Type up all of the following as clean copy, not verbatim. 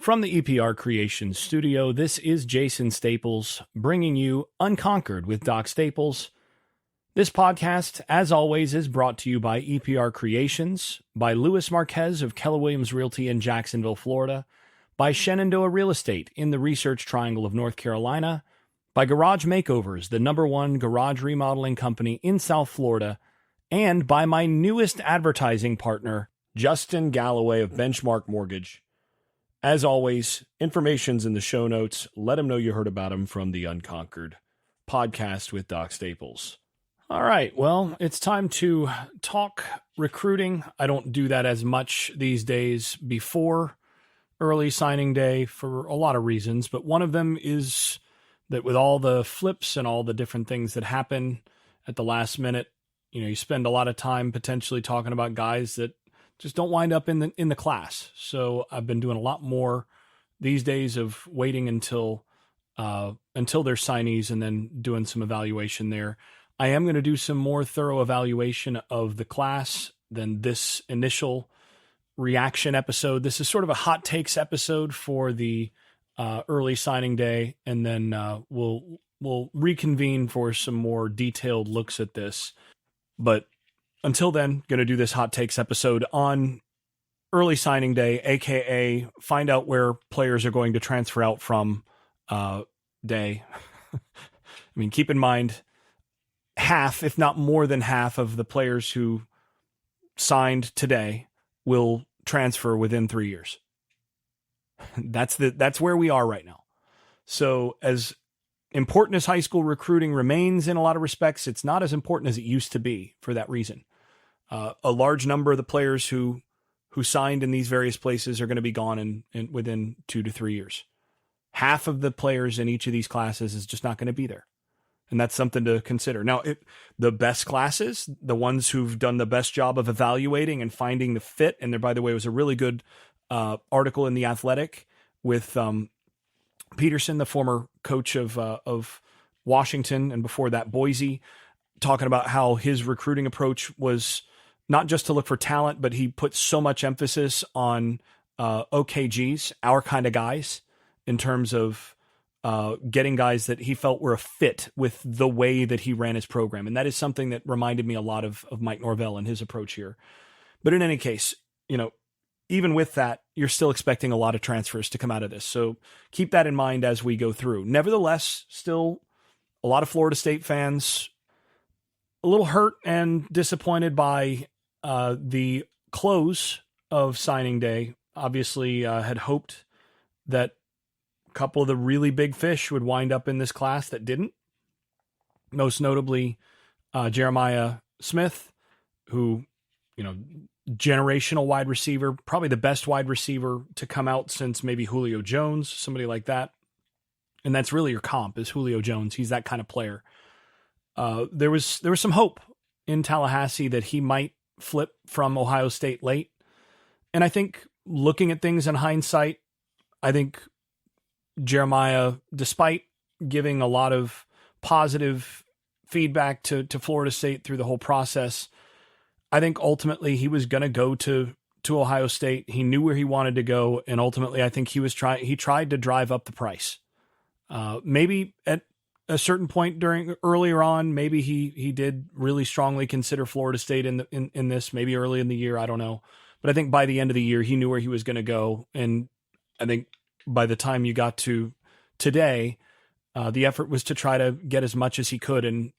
From the EPR Creations studio, this is Jason Staples bringing you Unconquered with Doc Staples. This podcast, as always, is brought to you by EPR Creations, by Louis Marquez of Keller Williams Realty in Jacksonville, Florida, by Shenandoah Real Estate in the Research Triangle of North Carolina, by Garage Makeovers, the #1 garage remodeling company in South Florida, and by my newest advertising partner, Justin Galloway of Benchmark Mortgage. As always, information's in the show notes. Let them know you heard about them from the Unconquered podcast with Doc Staples. All right, well, it's time to talk recruiting. I don't do that as much these days before early signing day for a lot of reasons, but one of them is that with all the flips and all the different things that happen at the last minute, you spend a lot of time potentially talking about guys that just don't wind up in the class. So I've been doing a lot more these days of waiting until they're signees and then doing some evaluation there. I am going to do some more thorough evaluation of the class than this initial reaction episode. This is sort of a hot takes episode for the early signing day, and then we'll reconvene for some more detailed looks at this. But until then, going to do this hot takes episode on early signing day, aka find out where players are going to transfer out from day. I mean, keep in mind, half, if not more than half, of the players who signed today will transfer within 3 years. That's where we are right now. So as important as high school recruiting remains in a lot of respects, it's not as important as it used to be for that reason. A large number of the players who signed in these various places are going to be gone in within 2 to 3 years. Half of the players in each of these classes is just not going to be there. And that's something to consider. Now, the best classes, the ones who've done the best job of evaluating and finding the fit, and there, by the way, was a really good article in The Athletic with Peterson, the former coach of Washington, and before that Boise, talking about how his recruiting approach was not just to look for talent, but he put so much emphasis on OKGs, our kind of guys, in terms of getting guys that he felt were a fit with the way that he ran his program. And that is something that reminded me a lot of Mike Norvell and his approach here. But in any case, even with that, you're still expecting a lot of transfers to come out of this. So keep that in mind as we go through. Nevertheless, still a lot of Florida State fans a little hurt and disappointed by the close of signing day. Obviously, had hoped that a couple of the really big fish would wind up in this class that didn't. Most notably, Jeremiah Smith, who, generational wide receiver, probably the best wide receiver to come out since maybe Julio Jones, somebody like that. And that's really your comp, is Julio Jones. He's that kind of player. There was some hope in Tallahassee that he might flip from Ohio State late. And I think looking at things in hindsight, I think Jeremiah, despite giving a lot of positive feedback to Florida State through the whole process, I think ultimately he was going to go to Ohio State. He knew where he wanted to go. And ultimately, I think he tried to drive up the price. Maybe at a certain point earlier on, maybe he did really strongly consider Florida State in this, maybe early in the year. I don't know. But I think by the end of the year, he knew where he was going to go. And I think by the time you got to today, the effort was to try to get as much as he could in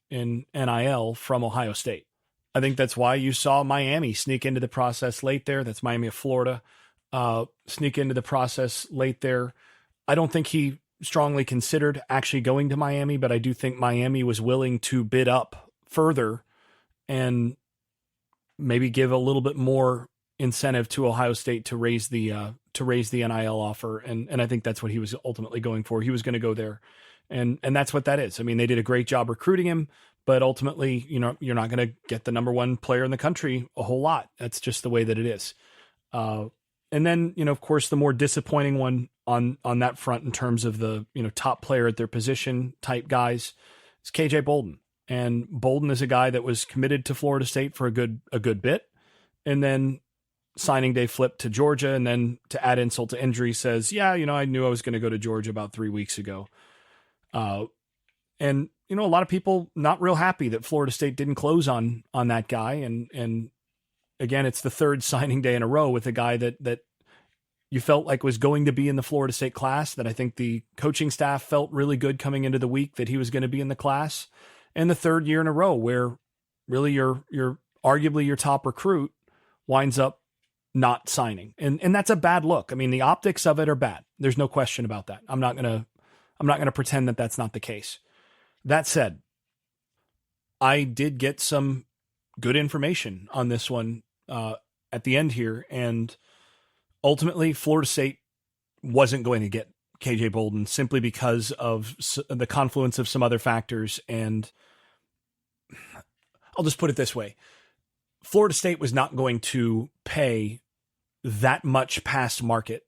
NIL from Ohio State. I think that's why you saw Miami sneak into the process late there. That's Miami of Florida, sneak into the process late there. I don't think he strongly considered actually going to Miami, but I do think Miami was willing to bid up further and maybe give a little bit more incentive to Ohio State to raise the NIL offer. And I think that's what he was ultimately going for. He was going to go there. And that's what that is. I mean, they did a great job recruiting him, but ultimately, you're not going to get the #1 player in the country a whole lot. That's just the way that it is. And then, of course, the more disappointing one on that front in terms of the, top player at their position type guys is KJ Bolden. And Bolden is a guy that was committed to Florida State for a good bit. And then signing day flip to Georgia, and then to add insult to injury says, yeah, I knew I was going to go to Georgia about 3 weeks ago. And, a lot of people not real happy that Florida State didn't close on that guy. And again, it's the third signing day in a row with a guy that you felt like was going to be in the Florida State class, that I think the coaching staff felt really good coming into the week that he was going to be in the class. And the third year in a row where really your arguably your top recruit winds up not signing. And that's a bad look. I mean, the optics of it are bad. There's no question about that. I'm not going to pretend that that's not the case. That said, I did get some good information on this one at the end here. And ultimately, Florida State wasn't going to get KJ Bolden simply because of the confluence of some other factors. And I'll just put it this way. Florida State was not going to pay that much past market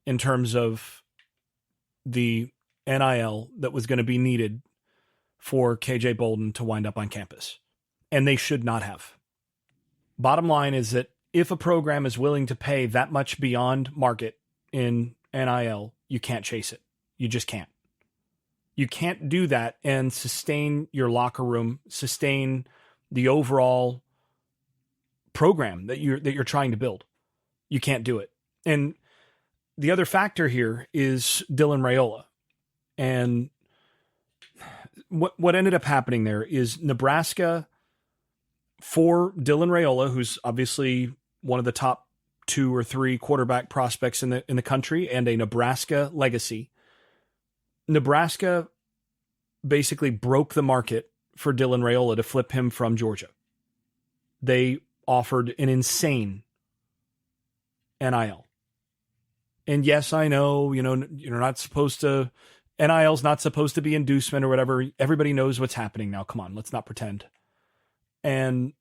in terms of the NIL that was going to be needed for KJ Bolden to wind up on campus. And they should not have. Bottom line is that if a program is willing to pay that much beyond market in NIL, you can't chase it. You just can't. You can't do that and sustain your locker room, sustain the overall program that you're trying to build. You can't do it. And the other factor here is Dylan Raiola. And what ended up happening there is Nebraska, for Dylan Raiola, who's obviously one of the top 2 or 3 quarterback prospects in the country and a Nebraska legacy. Nebraska basically broke the market for Dylan Raiola to flip him from Georgia. They offered an insane NIL. And yes, I know, you're not supposed to, NIL's not supposed to be inducement or whatever. Everybody knows what's happening now. Come on, let's not pretend. And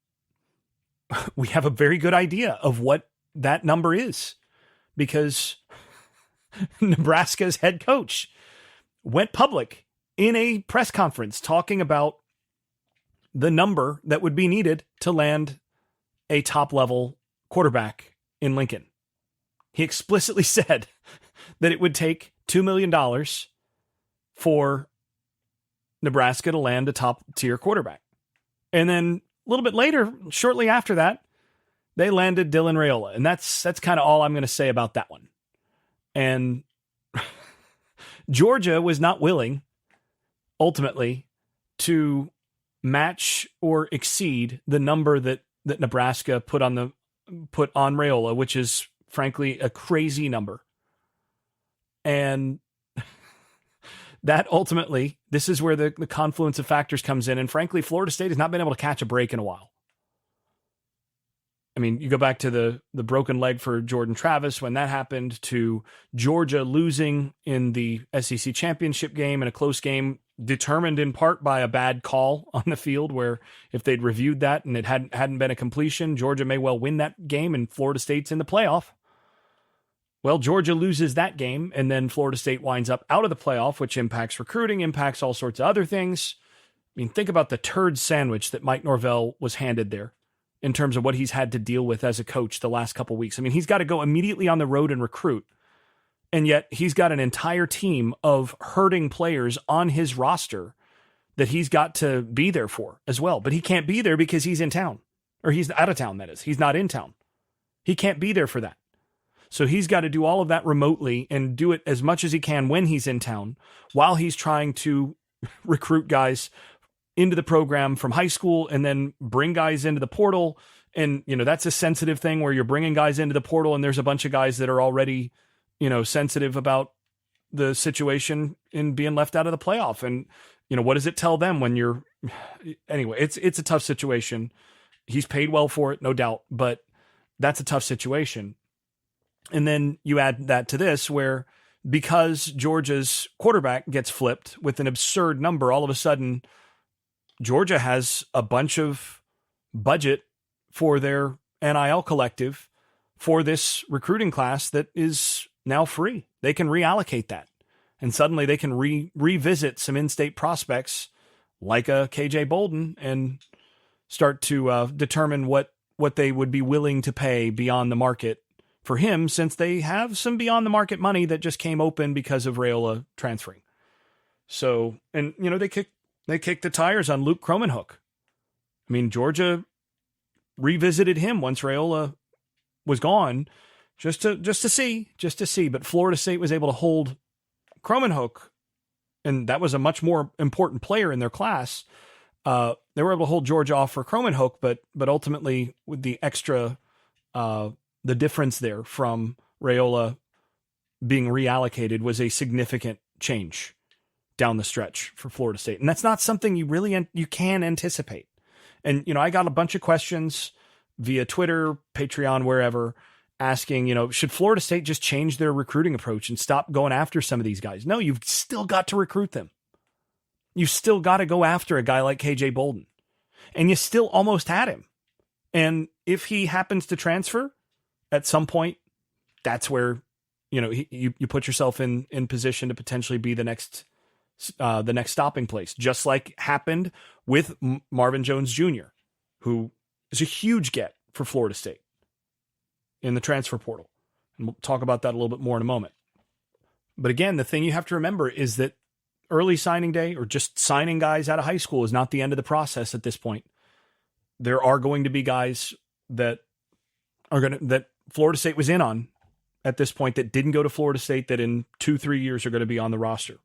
we have a very good idea of what that number is, because Nebraska's head coach went public in a press conference talking about the number that would be needed to land a top-level quarterback in Lincoln. He explicitly said that it would take $2 million for Nebraska to land a top-tier quarterback. And then a little bit later, shortly after that, they landed Dylan Raiola. And that's kind of all I'm going to say about that one. And Georgia was not willing, ultimately, to match or exceed the number that Nebraska put on Raiola, which is frankly a crazy number. And that ultimately, this is where the confluence of factors comes in. And frankly, Florida State has not been able to catch a break in a while. I mean, you go back to the broken leg for Jordan Travis when that happened, to Georgia losing in the SEC championship game in a close game, determined in part by a bad call on the field, where if they'd reviewed that and it hadn't been a completion, Georgia may well win that game and Florida State's in the playoff. Well, Georgia loses that game, and then Florida State winds up out of the playoff, which impacts recruiting, impacts all sorts of other things. I mean, think about the turd sandwich that Mike Norvell was handed there in terms of what he's had to deal with as a coach the last couple of weeks. I mean, he's got to go immediately on the road and recruit, and yet he's got an entire team of hurting players on his roster that he's got to be there for as well. But he can't be there because he's in town, or he's out of town, that is. He's not in town. He can't be there for that. So he's got to do all of that remotely and do it as much as he can when he's in town, while he's trying to recruit guys into the program from high school and then bring guys into the portal. And, that's a sensitive thing where you're bringing guys into the portal and there's a bunch of guys that are already, sensitive about the situation in being left out of the playoff. And, what does it tell them when you're, anyway, it's a tough situation. He's paid well for it, no doubt, but that's a tough situation. And then you add that to this, where because Georgia's quarterback gets flipped with an absurd number, all of a sudden Georgia has a bunch of budget for their NIL collective for this recruiting class that is now free. They can reallocate that. And suddenly they can revisit some in-state prospects like a KJ Bolden and start to determine what what they would be willing to pay beyond the market for him, since they have some beyond the market money that just came open because of Raiola transferring. So, and they kicked the tires on Luke Kromenhoek. I mean, Georgia revisited him once Raiola was gone, just to see. But Florida State was able to hold Kromenhoek, and that was a much more important player in their class. They were able to hold Georgia off for Kromenhoek, but ultimately with the extra, the difference there from Raiola being reallocated was a significant change down the stretch for Florida State. And that's not something you can anticipate. And, I got a bunch of questions via Twitter, Patreon, wherever, asking, should Florida State just change their recruiting approach and stop going after some of these guys? No, you've still got to recruit them. You still got to go after a guy like KJ Bolden. And you still almost had him. And if he happens to transfer at some point, that's where, you put yourself in position to potentially be the next stopping place, just like happened with Marvin Jones Jr., who is a huge get for Florida State in the transfer portal. And we'll talk about that a little bit more in a moment. But again, the thing you have to remember is that early signing day, or just signing guys out of high school, is not the end of the process at this point. There are going to be guys that Florida State was in on at this point that didn't go to Florida State that in 2-3 years are going to be on the roster.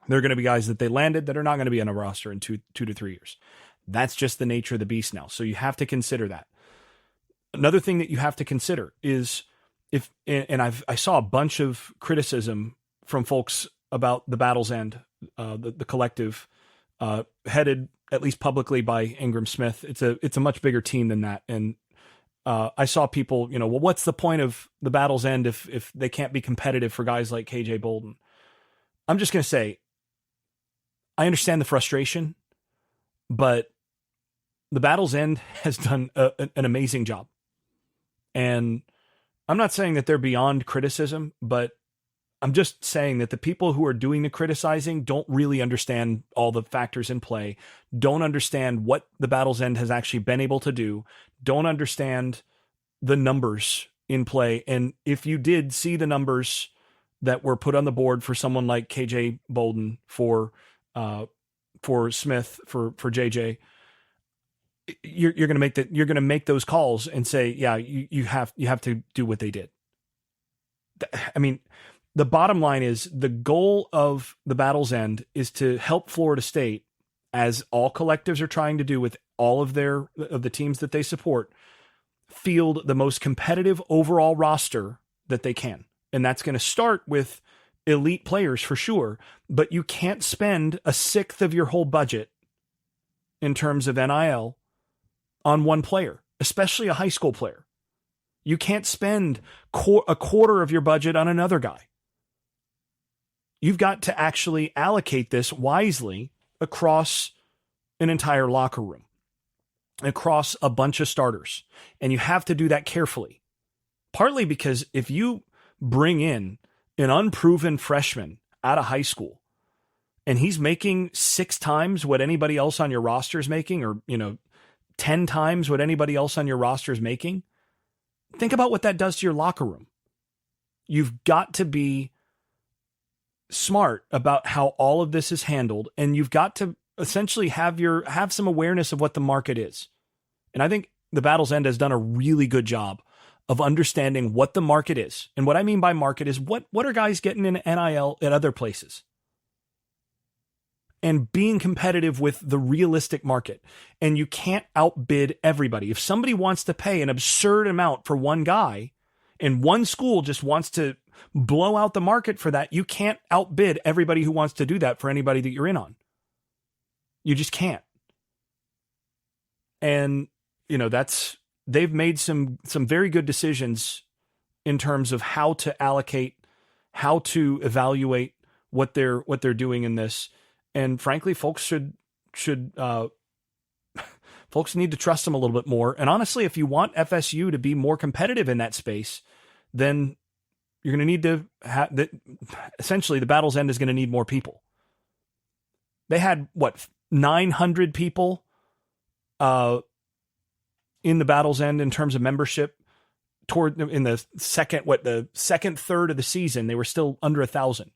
There are going to be guys that they landed that are not going to be on a roster in 2 to 3 years. That's just the nature of the beast now. So you have to consider that. Another thing that you have to consider is I saw a bunch of criticism from folks about the Battle's End, the collective, headed at least publicly by Ingram Smith. It's a much bigger team than that. And I saw people, well, what's the point of the Battle's End if they can't be competitive for guys like KJ Bolden? I'm just going to say, I understand the frustration, but the Battle's End has done an amazing job. And I'm not saying that they're beyond criticism, but I'm just saying that the people who are doing the criticizing don't really understand all the factors in play, don't understand what the Battle's End has actually been able to do, don't understand the numbers in play. And if you did see the numbers that were put on the board for someone like KJ Bolden, for Smith, for JJ, you're going to make those calls and say, yeah, you have to do what they did. I mean, the bottom line is the goal of the Battle's End is to help Florida State, as all collectives are trying to do with all of the teams that they support, field the most competitive overall roster that they can. And that's going to start with elite players for sure, but you can't spend a sixth of your whole budget in terms of NIL on one player, especially a high school player. You can't spend a quarter of your budget on another guy. You've got to actually allocate this wisely across an entire locker room, across a bunch of starters. And you have to do that carefully. Partly because if you bring in an unproven freshman out of high school and he's making 6 times what anybody else on your roster is making, or, 10 times what anybody else on your roster is making, think about what that does to your locker room. You've got to be smart about how all of this is handled, and you've got to essentially have some awareness of what the market is. And I think the Battle's End has done a really good job of understanding what the market is. And what I mean by market is what are guys getting in NIL at other places? And being competitive with the realistic market. And you can't outbid everybody. If somebody wants to pay an absurd amount for one guy, and one school just wants to blow out the market for that, you can't outbid everybody who wants to do that for anybody that you're in on. You just can't. And, they've made some very good decisions in terms of how to allocate, how to evaluate what they're doing in this. And frankly, folks folks need to trust them a little bit more. And honestly, if you want FSU to be more competitive in that space, then you're going to need to have that. Essentially, the Battle's End is going to need more people. They had 900 people in the Battle's End in terms of membership. In the second third of the season, they were still under 1,000.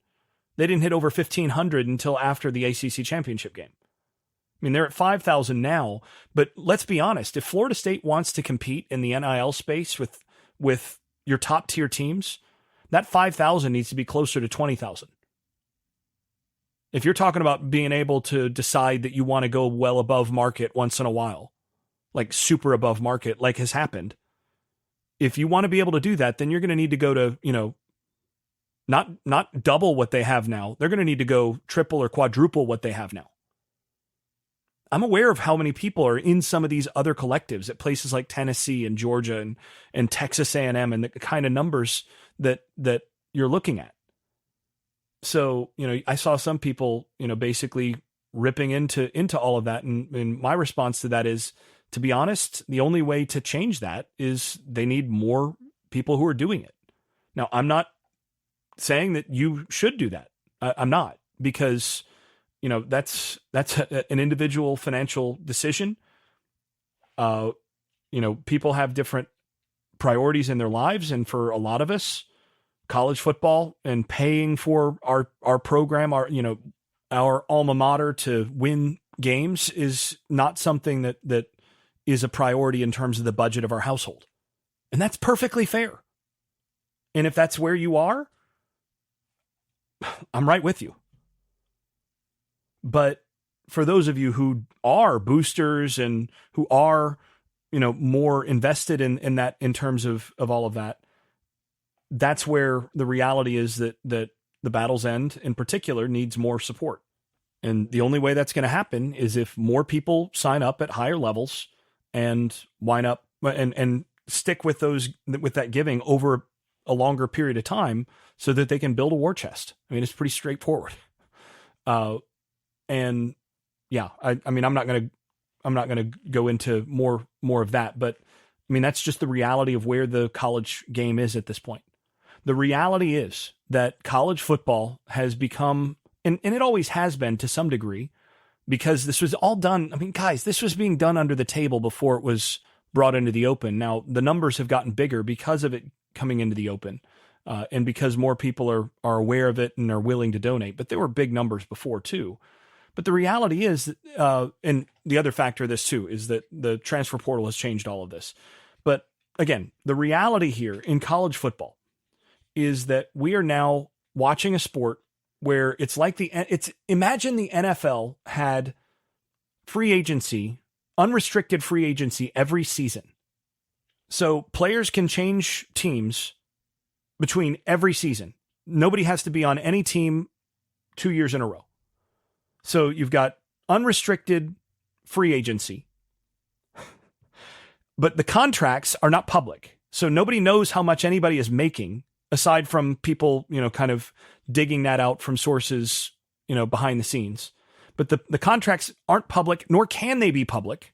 They didn't hit over 1,500 until after the ACC championship game. I mean, they're at 5,000 now, but let's be honest. If Florida State wants to compete in the NIL space with your top tier teams, that 5,000 needs to be closer to 20,000. If you're talking about being able to decide that you want to go well above market once in a while, like super above market, like has happened, if you want to be able to do that, then you're going to need to go to, not double what they have now. They're going to need to go triple or quadruple what they have now. I'm aware of how many people are in some of these other collectives at places like Tennessee and Georgia and Texas A&M and the kind of numbers that you're looking at. So, I saw some people, basically ripping into all of that. And my response to that is, to be honest, the only way to change that is they need more people who are doing it. Now, I'm saying that you should do that. I'm not, because, that's an individual financial decision. People have different priorities in their lives. And for a lot of us, college football and paying for our program, our alma mater to win games is not something that is a priority in terms of the budget of our household. And that's perfectly fair. And if that's where you are, I'm right with you. But for those of you who are boosters and who are, more invested in that, in terms of all of that, that's where the reality is that the Battle's End in particular needs more support. And the only way that's going to happen is if more people sign up at higher levels and wind up and stick with that giving over a longer period of time so that they can build a war chest. I mean, it's pretty straightforward. And yeah, I mean, I'm not going to go into more of that, but I mean, that's just the reality of where the college game is at this point. The reality is that college football has become, and it always has been to some degree, because this was all done. I mean, guys, this was being done under the table before it was brought into the open. Now, the numbers have gotten bigger because of it coming into the open, and because more people are aware of it and are willing to donate. But there were big numbers before too. But the reality is, and the other factor of this too, is that the transfer portal has changed all of this. But again, the reality here in college football is that we are now watching a sport where it's like imagine the NFL had free agency, unrestricted free agency every season. So players can change teams between every season. Nobody has to be on any team 2 years in a row. So you've got unrestricted free agency, but the contracts are not public. So nobody knows how much anybody is making, aside from people, kind of digging that out from sources, behind the scenes. But the contracts aren't public, nor can they be public.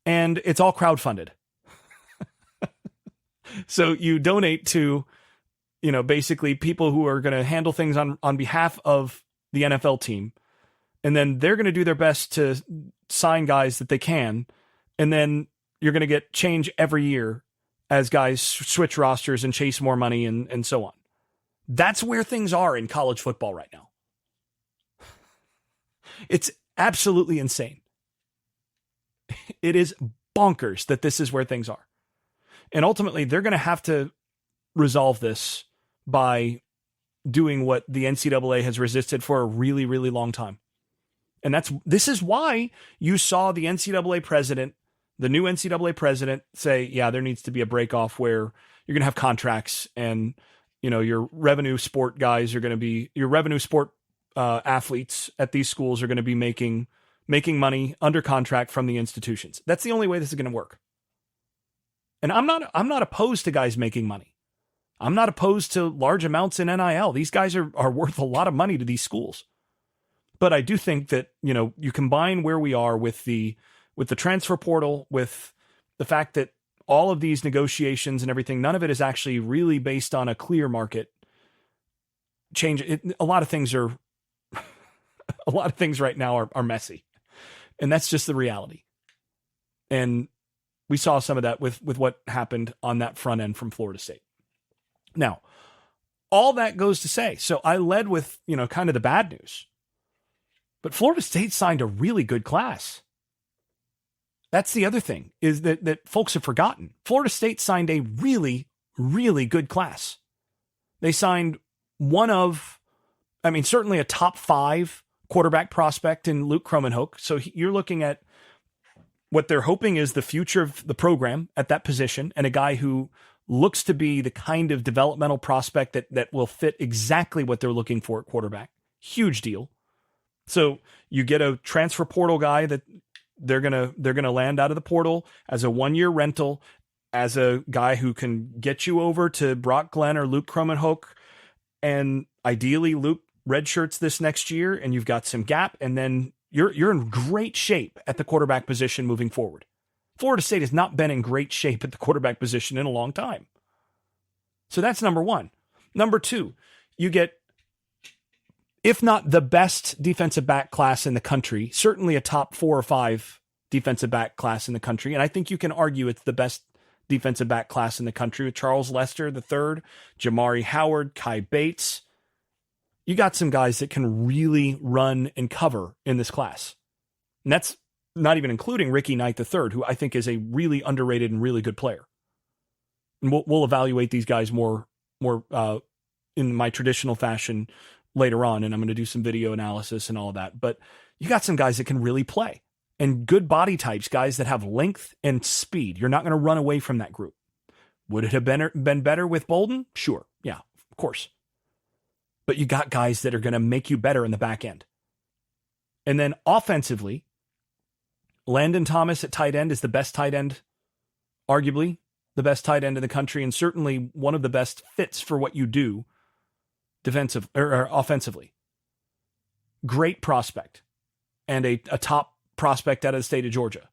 And it's all crowdfunded. So you donate to, basically people who are going to handle things on behalf of the NFL team. And then they're going to do their best to sign guys that they can. And then you're going to get change every year as guys switch rosters and chase more money and so on. That's where things are in college football right now. It's absolutely insane. It is bonkers that this is where things are. And ultimately, they're going to have to resolve this by doing what the NCAA has resisted for a really, really long time. And this is why you saw the NCAA president, the new NCAA president, say, yeah, there needs to be a break off where you're going to have contracts and, your revenue sport guys are going to be, your revenue sport athletes at these schools are going to be making money under contract from the institutions. That's the only way this is going to work. And I'm not opposed to guys making money. I'm not opposed to large amounts in NIL. These guys are worth a lot of money to these schools. But I do think that, you combine where we are with the transfer portal, with the fact that all of these negotiations and everything, none of it is actually really based on a clear market change. A lot of things right now are messy. And that's just the reality. And We saw some of that with what happened on that front end from Florida State. Now, all that goes to say, so I led with, kind of the bad news. But Florida State signed a really good class. That's the other thing, is that folks have forgotten. Florida State signed a really, really good class. They signed certainly a top 5 quarterback prospect in Luke Kromenhoek. So you're looking at what they're hoping is the future of the program at that position, and a guy who looks to be the kind of developmental prospect that will fit exactly what they're looking for at quarterback. Huge deal. So you get a transfer portal guy that they're gonna land out of the portal as a 1-year rental, as a guy who can get you over to Brock Glenn or Luke Kromenhoek, and ideally Luke redshirts this next year, and you've got some gap, and then you're in great shape at the quarterback position moving forward. Florida State has not been in great shape at the quarterback position in a long time. So that's number one. Number two, you get, if not the best defensive back class in the country, certainly a top 4 or 5 defensive back class in the country. And I think you can argue it's the best defensive back class in the country with Charles Lester III, Jamari Howard, Kai Bates. You got some guys that can really run and cover in this class. And that's not even including Ricky Knight III, who I think is a really underrated and really good player. And we'll evaluate these guys more in my traditional fashion later on, and I'm going to do some video analysis and all of that. But you got some guys that can really play, and good body types, guys that have length and speed. You're not going to run away from that group. Would it have been better with Bolden? Sure. Yeah, of course. But you got guys that are going to make you better in the back end. And then offensively, Landon Thomas at tight end is the best tight end, arguably the best tight end in the country, and certainly one of the best fits for what you do defensive or offensively. Great prospect, and a top prospect out of the state of Georgia.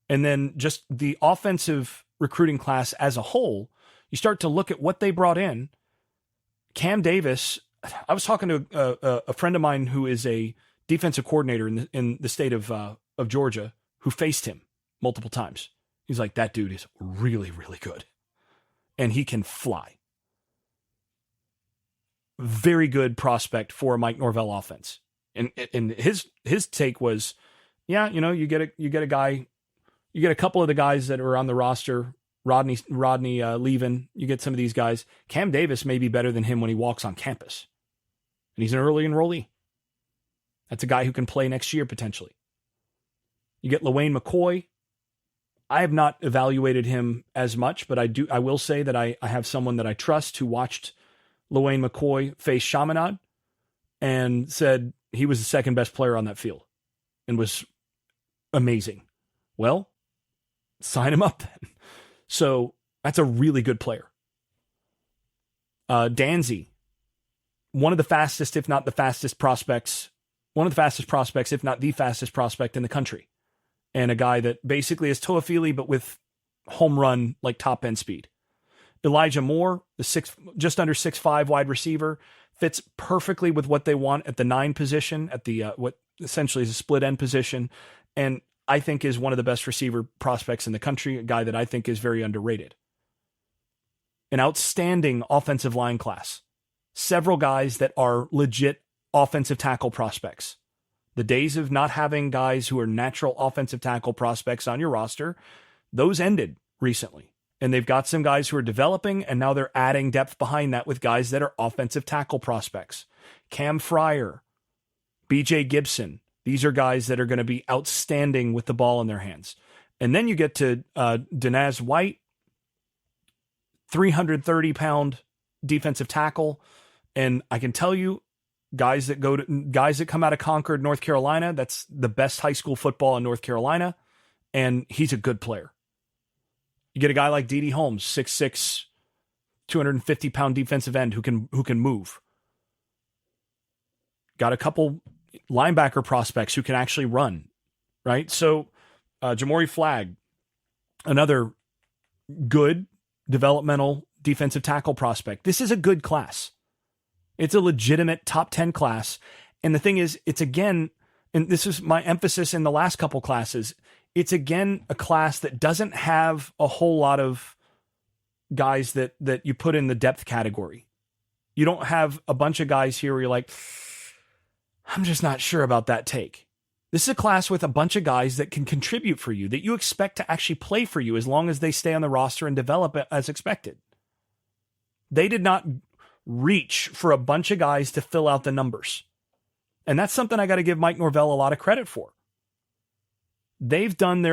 And then just the offensive recruiting class as a whole, you start to look at what they brought in. Cam Davis, I was talking to a friend of mine who is a defensive coordinator in the state of Georgia, who faced him multiple times. He's like, that dude is really, really good, and he can fly. Very good prospect for a Mike Norvell offense. And his take was, yeah, you get a guy, you get a couple of the guys that are on the roster, Rodney Levin, you get some of these guys. Cam Davis may be better than him when he walks on campus. And he's an early enrollee. That's a guy who can play next year potentially. You get LaWayne McCoy. I have not evaluated him as much, but I will say that I have someone that I trust who watched LaWayne McCoy face Chaminade and said he was the second best player on that field and was amazing. Well, sign him up then. So that's a really good player. Danzy, one of the fastest, if not the fastest prospects, if not the fastest prospect in the country. And a guy that basically is Toafili, but with home run, like top end speed. Elijah Moore, just under 6'5" wide receiver, fits perfectly with what they want at the 9 position, at the what essentially is a split end position, and I think is one of the best receiver prospects in the country, a guy that I think is very underrated. An outstanding offensive line class. Several guys that are legit offensive tackle prospects. The days of not having guys who are natural offensive tackle prospects on your roster, those ended recently. And they've got some guys who are developing, and now they're adding depth behind that with guys that are offensive tackle prospects. Cam Fryer, BJ Gibson. These are guys that are going to be outstanding with the ball in their hands. And then you get to Denaz White, 330-pound defensive tackle. And I can tell you, guys that come out of Concord, North Carolina, that's the best high school football in North Carolina. And he's a good player. You get a guy like D.D. Holmes, 6'6", 250-pound defensive end who can move. Got a couple linebacker prospects who can actually run, right? So Jamori Flagg, another good developmental defensive tackle prospect. This is a good class. It's a legitimate top 10 class. And the thing is, it's again, and this is my emphasis in the last couple classes, it's again a class that doesn't have a whole lot of guys that you put in the depth category. You don't have a bunch of guys here where you're like, I'm just not sure about that take. This is a class with a bunch of guys that can contribute for you, that you expect to actually play for you as long as they stay on the roster and develop as expected. They did not reach for a bunch of guys to fill out the numbers. And that's something I got to give Mike Norvell a lot of credit for. They've done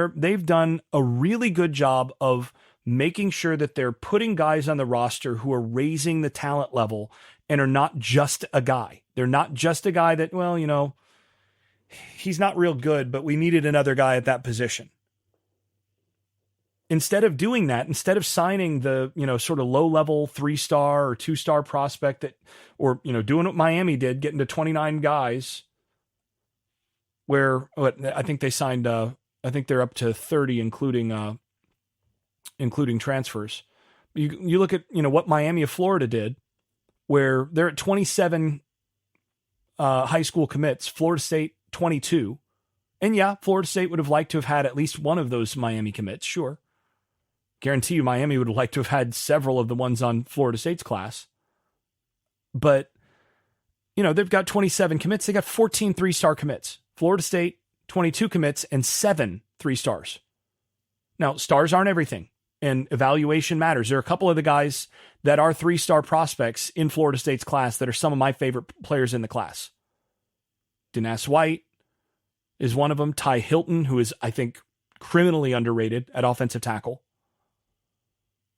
a really good job of making sure that they're putting guys on the roster who are raising the talent level and are not just a guy. They're not just a guy that, well, you know, he's not real good, but we needed another guy at that position. Instead of doing that, instead of signing the, you know, sort of low-level 3-star or 2-star prospect that, or, you know, doing what Miami did, getting to 29 guys, where I think they signed, I think they're up to 30, including transfers. You look at, you know, what Miami of Florida did, where they're at 27 high school commits, Florida State 22. And yeah, Florida State would have liked to have had at least one of those Miami commits, sure. Guarantee you Miami would have liked to have had several of the ones on Florida State's class. But, you know, they've got 27 commits. They got 14 3-star commits. Florida State, 22 commits and 7 3-stars. Now, stars aren't everything, and evaluation matters. There are a couple of the guys that are 3-star prospects in Florida State's class that are some of my favorite players in the class. Dennis White is one of them. Ty Hilton, who is, I think, criminally underrated at offensive tackle.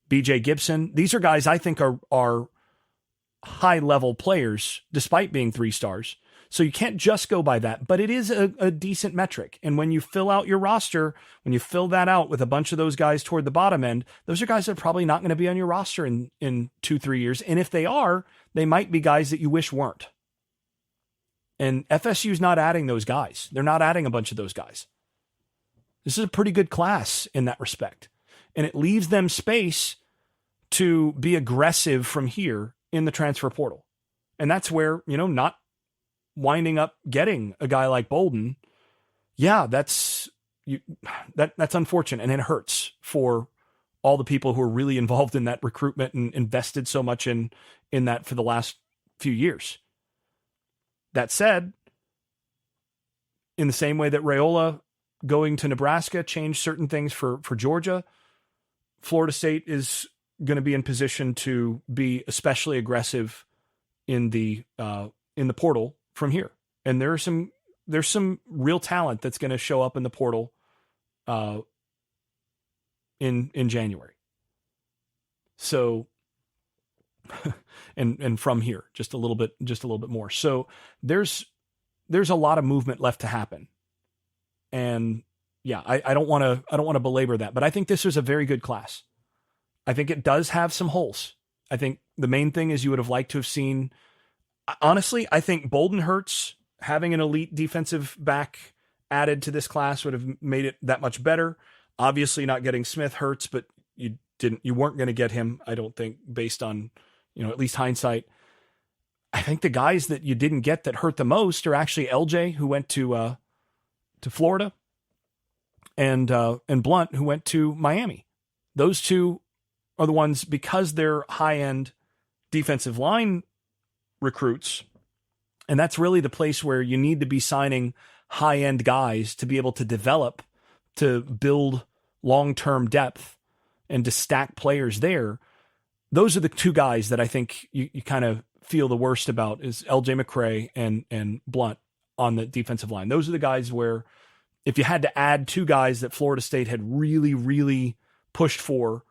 BJ Gibson. These are guys I think are high-level players, despite being 3-stars. So you can't just go by that, but it is a decent metric. And when you fill out your roster, when you fill that out with a bunch of those guys toward the bottom end, those are guys that are probably not going to be on your roster in 2-3 years. And if they are, they might be guys that you wish weren't. And FSU's not adding those guys. They're not adding a bunch of those guys. This is a pretty good class in that respect. And it leaves them space to be aggressive from here in the transfer portal. And that's where, you know, not winding up getting a guy like Bolden, yeah, that's unfortunate, and it hurts for all the people who are really involved in that recruitment and invested so much in that for the last few years. That said, in the same way that Raiola going to Nebraska changed certain things for Georgia, Florida State is going to be in position to be especially aggressive in the portal from here. And there's some real talent that's going to show up in the portal in January. So and from here just a little bit more. So there's a lot of movement left to happen. And yeah, I don't want to belabor that, but I think this was a very good class. I think it does have some holes. I think the main thing is you would have liked to have seen. Honestly, I think Bolden hurts. Having an elite defensive back added to this class would have made it that much better. Obviously, not getting Smith hurts, but you weren't going to get him, I don't think, based on, you know, at least hindsight. I think the guys that you didn't get that hurt the most are actually LJ, who went to Florida, and Blunt, who went to Miami. Those two are the ones, because they're high-end defensive line recruits, and that's really the place where you need to be signing high-end guys to be able to develop, to build long-term depth, and to stack players there. Those are the two guys that I think you kind of feel the worst about, is LJ McCray and Blunt on the defensive line. Those are the guys where if you had to add two guys that Florida State had really, really pushed for,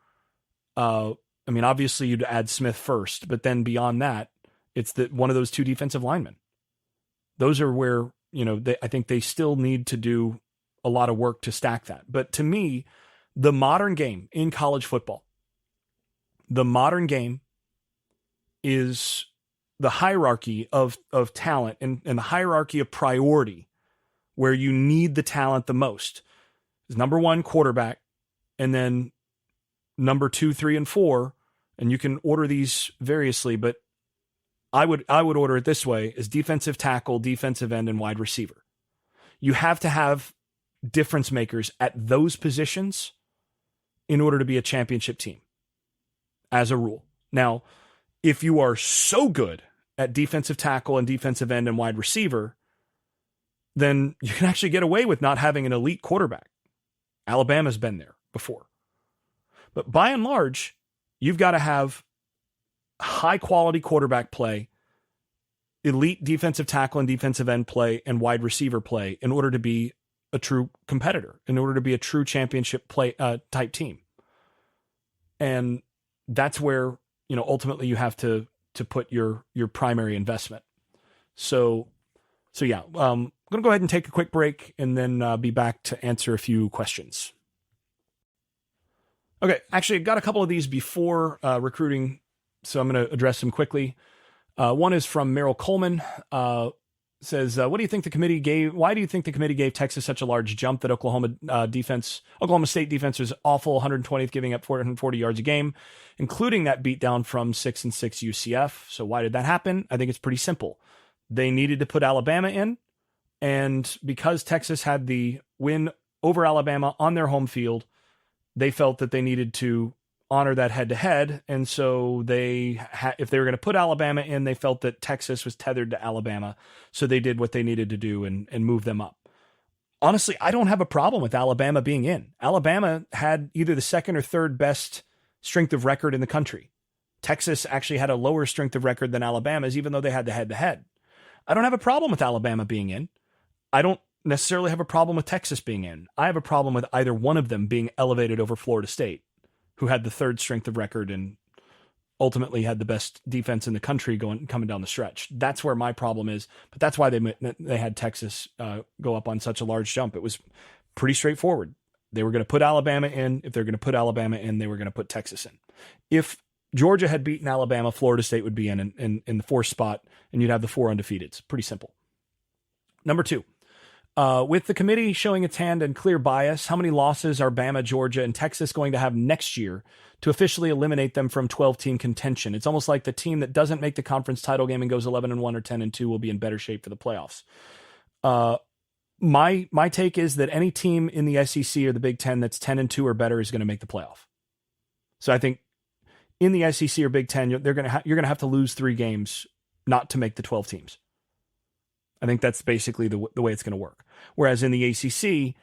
I mean, obviously you'd add Smith first, but then beyond that, it's one of those two defensive linemen. Those are where, you know, I think they still need to do a lot of work to stack that. But to me, the modern game in college football, the modern game is the hierarchy of talent and the hierarchy of priority, where you need the talent the most. Is number one, quarterback, and then number 2, 3, and 4, and you can order these variously, but I would order it this way: is defensive tackle, defensive end, and wide receiver. You have to have difference makers at those positions in order to be a championship team, as a rule. Now, if you are so good at defensive tackle and defensive end and wide receiver, then you can actually get away with not having an elite quarterback. Alabama's been there before. But by and large, you've got to have high quality quarterback play, elite defensive tackle and defensive end play, and wide receiver play in order to be a true competitor, in order to be a true championship play type team. And that's where, ultimately you have to put your primary investment. So yeah, I'm going to go ahead and take a quick break and then be back to answer a few questions. Okay, actually, I got a couple of these before recruiting, so I'm going to address them quickly. One is from Merrill Coleman. Says, why do you think the committee gave Texas such a large jump that Oklahoma State defense was awful, 120th, giving up 440 yards a game, including that beatdown from 6-6 UCF. So why did that happen? I think it's pretty simple. They needed to put Alabama in, and because Texas had the win over Alabama on their home field, they felt that they needed to honor that head-to-head, and so if they were going to put Alabama in, they felt that Texas was tethered to Alabama, so they did what they needed to do and move them up. Honestly, I don't have a problem with Alabama being in. Alabama had either the second or third best strength of record in the country. Texas actually had a lower strength of record than Alabama's, even though they had the head-to-head. I don't have a problem with Alabama being in. I don't necessarily have a problem with Texas being in. I have a problem with either one of them being elevated over Florida State, who had the third strength of record and ultimately had the best defense in the country coming down the stretch. That's where my problem is, but that's why they had Texas go up on such a large jump. It was pretty straightforward. They were going to put Alabama in. If they're going to put Alabama in, they were going to put Texas in. If Georgia had beaten Alabama, Florida State would be in the fourth spot, and you'd have the 4 undefeateds. Pretty simple. Number 2. With the committee showing its hand and clear bias, how many losses are Bama, Georgia, and Texas going to have next year to officially eliminate them from 12-team contention? It's almost like the team that doesn't make the conference title game and goes 11-1 or 10-2 will be in better shape for the playoffs. My take is that any team in the SEC or the Big Ten that's 10-2 or better is going to make the playoff. So I think in the SEC or Big Ten, you're going to have to lose 3 games not to make the 12 teams. I think that's basically the way it's going to work. Whereas in the ACC,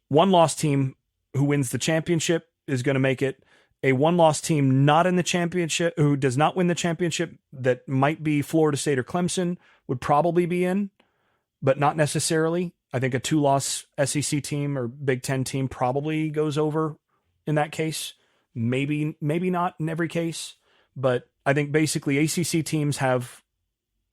one loss team who wins the championship is going to make it. A one-loss team not in the championship, who does not win the championship, that might be Florida State or Clemson, would probably be in, but not necessarily. I think a 2-loss SEC team or Big Ten team probably goes over in that case. Maybe not in every case, but I think basically ACC teams have,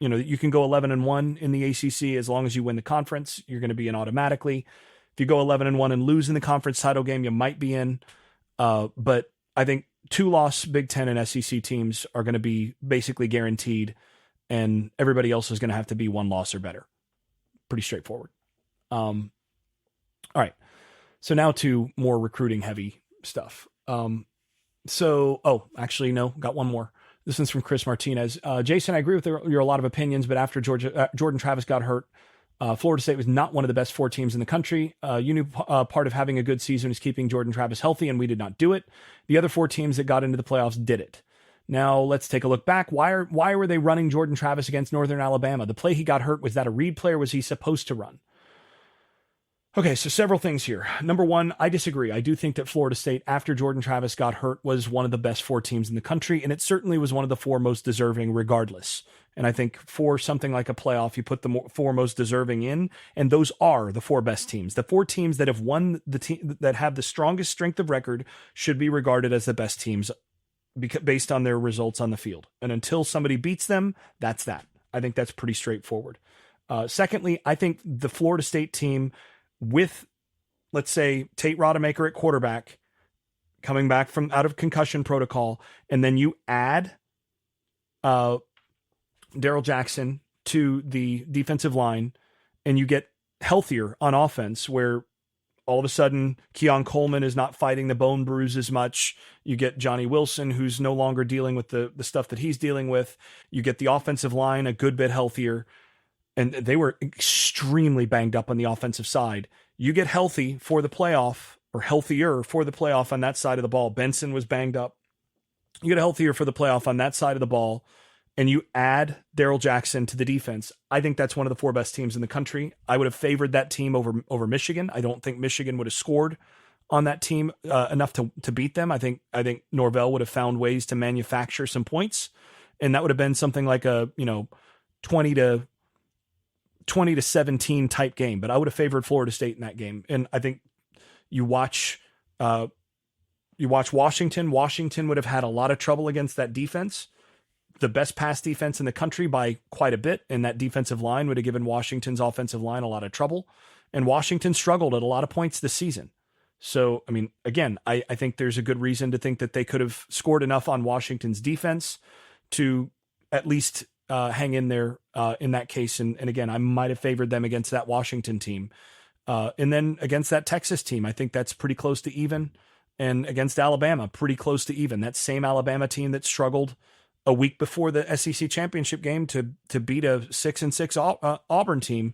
you can go 11-1 in the ACC as long as you win the conference. You're going to be in automatically. If you go 11-1 and lose in the conference title game, you might be in. But I think 2-loss Big Ten and SEC teams are going to be basically guaranteed, and everybody else is going to have to be 1 loss or better. Pretty straightforward. All right. So now to more recruiting heavy stuff. Actually, no, got one more. This one's from Chris Martinez. Jason, I agree with your a lot of opinions, but after Jordan Travis got hurt, Florida State was not one of the best 4 teams in the country. You knew part of having a good season is keeping Jordan Travis healthy, and we did not do it. The other 4 teams that got into the playoffs did it. Now let's take a look back. Why were they running Jordan Travis against Northern Alabama? The play he got hurt, was that a read play or was he supposed to run? Okay, so several things here. Number 1, I disagree. I do think that Florida State, after Jordan Travis got hurt, was one of the best 4 teams in the country, and it certainly was one of the 4 most deserving regardless. And I think for something like a playoff, you put the 4 most deserving in, and those are the 4 best teams. The 4 teams that have won that have the strongest strength of record should be regarded as the best teams based on their results on the field. And until somebody beats them, that's that. I think that's pretty straightforward. Secondly, I think the Florida State team, with, let's say, Tate Rodemaker at quarterback, coming back from out of concussion protocol, and then you add Daryl Jackson to the defensive line, and you get healthier on offense, where all of a sudden Keon Coleman is not fighting the bone bruise as much. You get Johnny Wilson, who's no longer dealing with the stuff that he's dealing with. You get the offensive line a good bit healthier. And they were extremely banged up on the offensive side. You get healthy for the playoff, or healthier for the playoff on that side of the ball. Benson was banged up. You get healthier for the playoff on that side of the ball, and you add Darrell Jackson to the defense. I think that's one of the 4 best teams in the country. I would have favored that team over Michigan. I don't think Michigan would have scored on that team enough to beat them. I think Norvell would have found ways to manufacture some points, and that would have been something like a 20 to 17 type game. But I would have favored Florida State in that game. And I think you watch Washington. Washington would have had a lot of trouble against that defense, the best pass defense in the country by quite a bit. And that defensive line would have given Washington's offensive line a lot of trouble. And Washington struggled at a lot of points this season. So, I mean, again, I think there's a good reason to think that they could have scored enough on Washington's defense to at least hang in there in that case. And again, I might have favored them against that Washington team. And then against that Texas team, I think that's pretty close to even. And against Alabama, pretty close to even. That same Alabama team that struggled a week before the SEC championship game to beat a 6-6 Auburn team.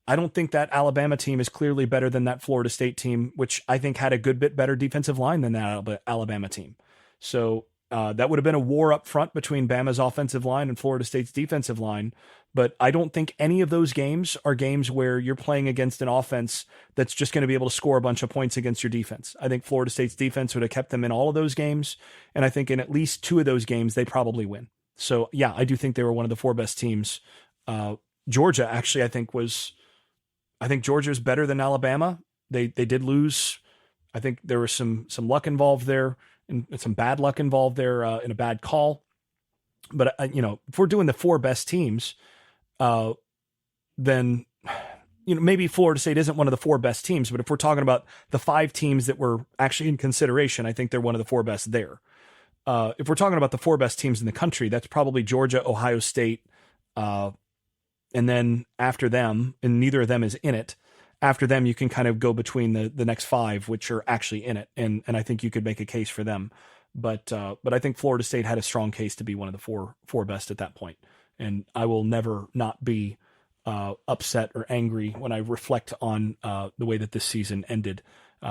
I don't think that Alabama team is clearly better than that Florida State team, which I think had a good bit better defensive line than that Alabama team. So that would have been a war up front between Bama's offensive line and Florida State's defensive line. But I don't think any of those games are games where you're playing against an offense that's just going to be able to score a bunch of points against your defense. I think Florida State's defense would have kept them in all of those games. And I think in at least 2 of those games, they probably win. So yeah, I do think they were one of the 4 best teams. Georgia, actually, I think Georgia's better than Alabama. They did lose. I think there was some luck involved there and some bad luck involved there in a bad call. But, if we're doing the 4 best teams, then, maybe Florida State isn't one of the 4 best teams, but if we're talking about the 5 teams that were actually in consideration, I think they're one of the 4 best there. If we're talking about the 4 best teams in the country, that's probably Georgia, Ohio State, and then after them, and neither of them is in it, after them, you can kind of go between the next 5, which are actually in it. And I think you could make a case for them. But I think Florida State had a strong case to be one of the four best at that point. And I will never not be upset or angry when I reflect on the way that this season ended,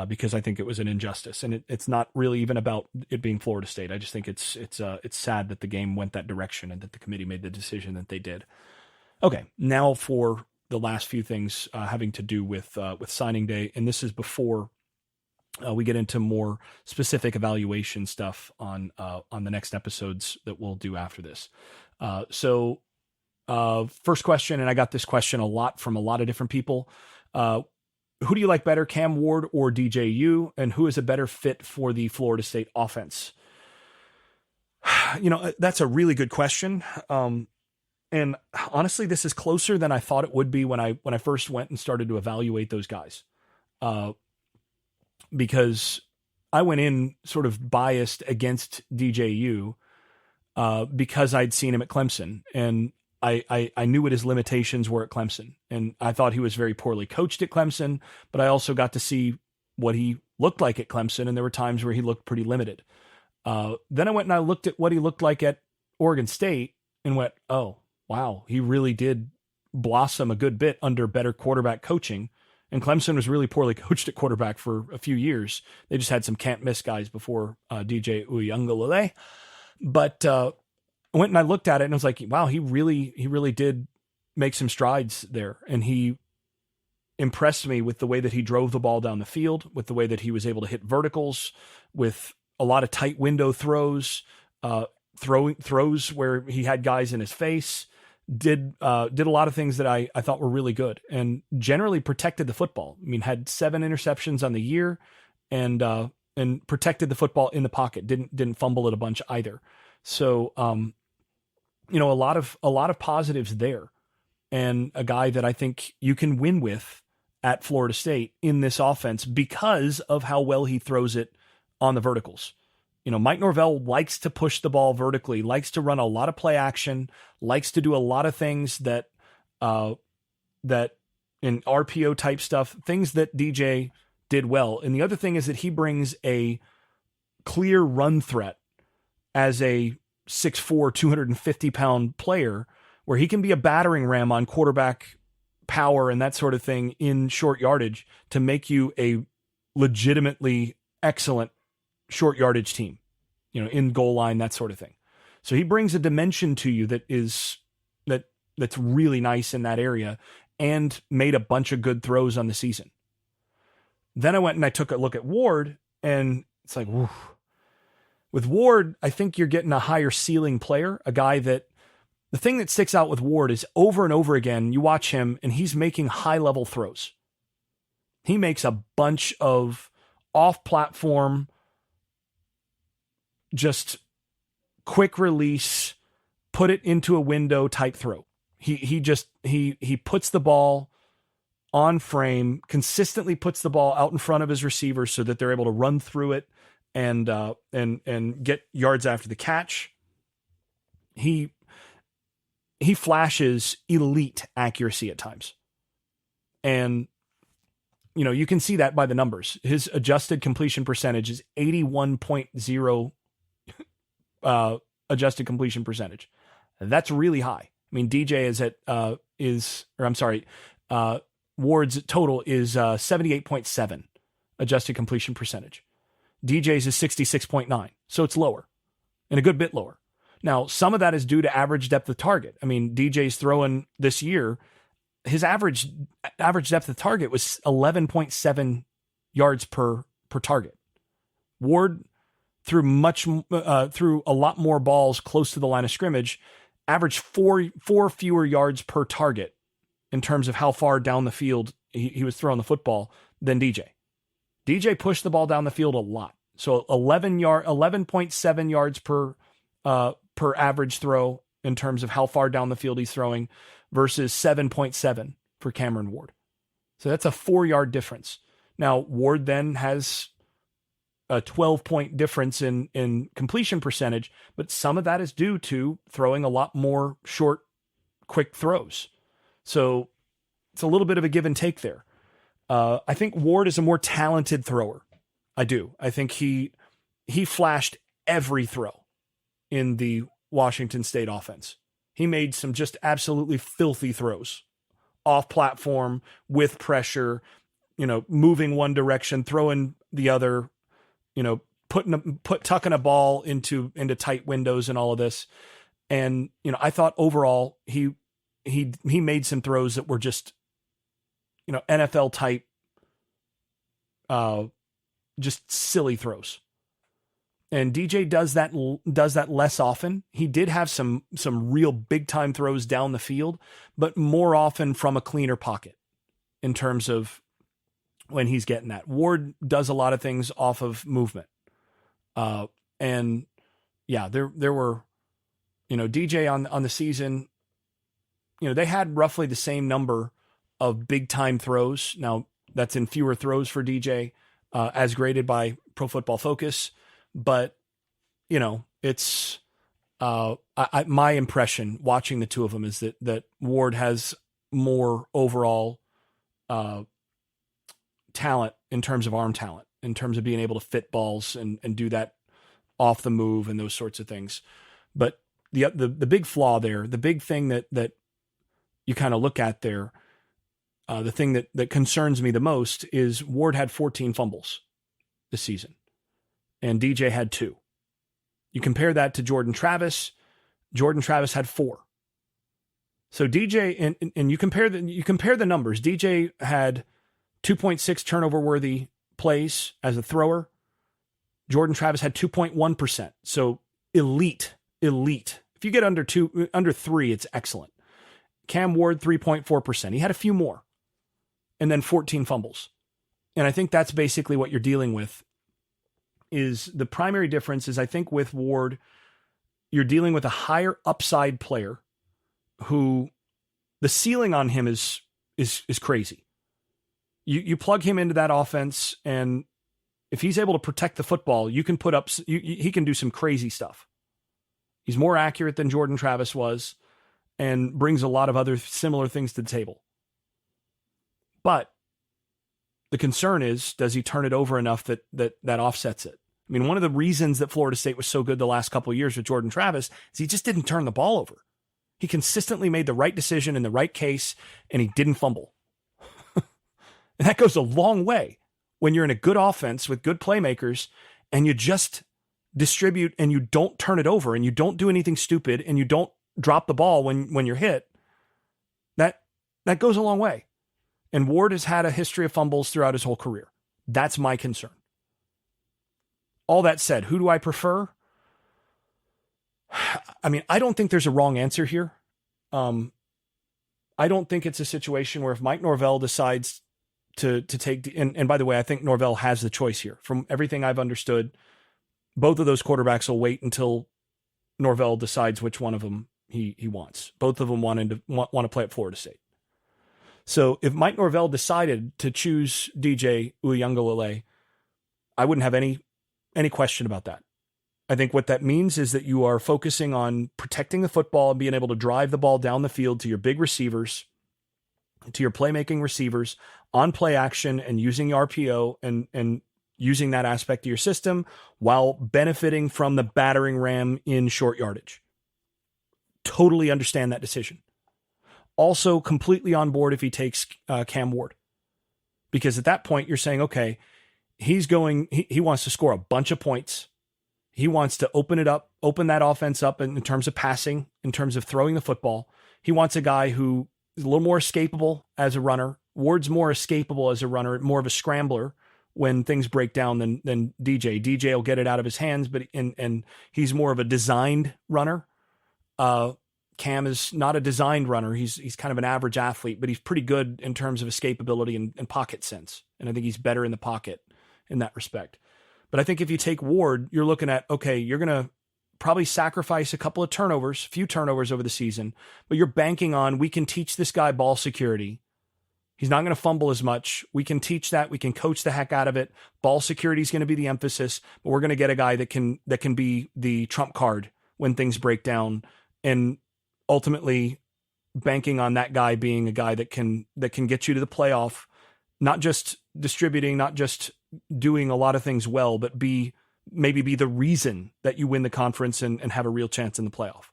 because I think it was an injustice. And it's not really even about it being Florida State. I just think it's sad that the game went that direction and that the committee made the decision that they did. Okay, now for the last few things having to do with signing day, and this is before we get into more specific evaluation stuff on the next episodes that we'll do after this. So first question, and I got this question a lot from a lot of different people. Who do you like better, Cam Ward or DJU, and who is a better fit for the Florida State offense? That's a really good question. And honestly, this is closer than I thought it would be when I first went and started to evaluate those guys. Because I went in sort of biased against DJU because I'd seen him at Clemson, and I knew what his limitations were at Clemson, and I thought he was very poorly coached at Clemson, but I also got to see what he looked like at Clemson, and there were times where he looked pretty limited. Then I went and I looked at what he looked like at Oregon State and went, oh, wow, he really did blossom a good bit under better quarterback coaching. And Clemson was really poorly coached at quarterback for a few years. They just had some can't miss guys before DJ Uiagalelei. But I went and I looked at it and I was like, wow, he really did make some strides there. And he impressed me with the way that he drove the ball down the field, with the way that he was able to hit verticals, with a lot of tight window throws, throws where he had guys in his face. Did a lot of things that I thought were really good, and generally protected the football. I mean, had 7 interceptions on the year, and protected the football in the pocket. Didn't fumble it a bunch either. So, a lot of positives there, and a guy that I think you can win with at Florida State in this offense because of how well he throws it on the verticals. Mike Norvell likes to push the ball vertically, likes to run a lot of play action, likes to do a lot of things that in RPO type stuff, things that DJ did well. And the other thing is that he brings a clear run threat as a 6'4", 250-pound player, where he can be a battering ram on quarterback power and that sort of thing in short yardage to make you a legitimately excellent short yardage team, in goal line, that sort of thing. So he brings a dimension to you that's really nice in that area, and made a bunch of good throws on the season. Then I went and I took a look at Ward, and it's like, whew. With Ward, I think you're getting a higher ceiling player, a guy that the thing that sticks out with Ward is over and over again, you watch him and he's making high level throws. He makes a bunch of off platform, just quick release, put it into a window type throw. He puts the ball on frame, consistently puts the ball out in front of his receivers so that they're able to run through it and get yards after the catch. He flashes elite accuracy at times. And you can see that by the numbers. His adjusted completion percentage is 81.0 adjusted completion percentage. That's really high. I mean, DJ Ward's total is 78.7 adjusted completion percentage. DJ's is 66.9. So it's lower, and a good bit lower. Now, some of that is due to average depth of target. I mean, DJ's throwing this year, his average depth of target was 11.7 yards per target. Ward threw a lot more balls close to the line of scrimmage, averaged four fewer yards per target in terms of how far down the field he was throwing the football than DJ. DJ pushed the ball down the field a lot. So 11.7 yards per average throw in terms of how far down the field he's throwing versus 7.7 for Cameron Ward. So that's a 4-yard difference. Now, Ward then has a 12-point difference in completion percentage, but some of that is due to throwing a lot more short, quick throws. So it's a little bit of a give and take there. I think Ward is a more talented thrower. I do. I think he flashed every throw in the Washington State offense. He made some just absolutely filthy throws off platform with pressure, moving one direction, throwing the other, tucking a ball into tight windows and all of this. And, I thought overall he made some throws that were just, NFL type, just silly throws. And DJ does that less often. He did have some real big time throws down the field, but more often from a cleaner pocket in terms of when he's getting that. Ward does a lot of things off of movement. And yeah, there were, DJ on the season, they had roughly the same number of big time throws. Now that's in fewer throws for DJ, as graded by Pro Football Focus. But, it's my impression watching the two of them is that Ward has more overall talent in terms of arm talent, in terms of being able to fit balls and do that off the move and those sorts of things. But the big flaw there, the big thing that you kind of look at there, the thing that concerns me the most is Ward had 14 fumbles this season. And DJ had 2. You compare that to Jordan Travis. Jordan Travis had 4. So DJ and you compare the numbers. DJ had 2.6 turnover worthy plays as a thrower. Jordan Travis had 2.1%. So elite. If you get under 3, it's excellent. Cam Ward 3.4%. He had a few more. And then 14 fumbles. And I think that's basically what you're dealing with. Is the primary difference is I think with Ward, you're dealing with a higher upside player who the ceiling on him is crazy. You plug him into that offense, and if he's able to protect the football, you can put up, he can do some crazy stuff. He's more accurate than Jordan Travis was and brings a lot of other similar things to the table. But the concern is, does he turn it over enough that offsets it? I mean, one of the reasons that Florida State was so good the last couple of years with Jordan Travis is he just didn't turn the ball over. He consistently made the right decision in the right case, and he didn't fumble. And that goes a long way when you're in a good offense with good playmakers and you just distribute and you don't turn it over and you don't do anything stupid and you don't drop the ball when you're hit. That goes a long way. And Ward has had a history of fumbles throughout his whole career. That's my concern. All that said, who do I prefer? I mean, I don't think there's a wrong answer here. I don't think it's a situation where if Mike Norvell decides to take, and by the way, I think Norvell has the choice here. From everything I've understood, both of those quarterbacks will wait until Norvell decides which one of them he wants. Both of them want to play at Florida State. So if Mike Norvell decided to choose DJ Uiagalelei, I wouldn't have any question about that. I think what that means is that you are focusing on protecting the football and being able to drive the ball down the field to your big receivers, to your playmaking receivers on play action and using RPO and using that aspect of your system while benefiting from the battering ram in short yardage. Totally understand that decision. Also completely on board if he takes Cam Ward. Because at that point you're saying, okay, he wants to score a bunch of points. He wants to open that offense up in terms of passing, in terms of throwing the football. He wants a guy who is a little more escapable as a runner. Ward's more escapable as a runner, more of a scrambler when things break down than DJ. DJ will get it out of his hands, but and he's more of a designed runner. Cam is not a designed runner. He's kind of an average athlete, but he's pretty good in terms of escapability and pocket sense. And I think he's better in the pocket in that respect. But I think if you take Ward, you're looking at, okay, you're going to probably sacrifice a few turnovers over the season, but you're banking on, we can teach this guy ball security. He's not going to fumble as much. We can teach that. We can coach the heck out of it. Ball security is going to be the emphasis, but we're going to get a guy that can be the trump card when things break down, and ultimately banking on that guy being a guy that can get you to the playoff, not just distributing, not just doing a lot of things well, but maybe be the reason that you win the conference and have a real chance in the playoff.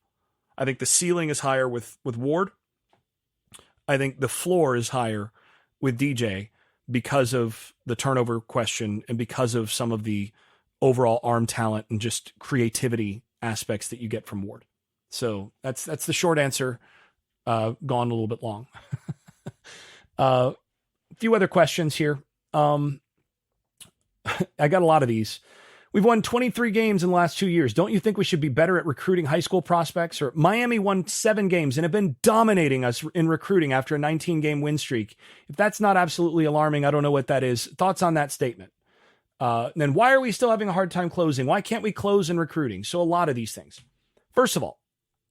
I think the ceiling is higher with Ward. I think the floor is higher with DJ because of the turnover question and because of some of the overall arm talent and just creativity aspects that you get from Ward. So that's the short answer, gone a little bit long. A few other questions here. I got a lot of these. We've won 23 games in the last 2 years. Don't you think we should be better at recruiting high school prospects? Or Miami won 7 games and have been dominating us in recruiting after a 19-game win streak. If that's not absolutely alarming, I don't know what that is. Thoughts on that statement? Then why are we still having a hard time closing? Why can't we close in recruiting? So a lot of these things. First of all,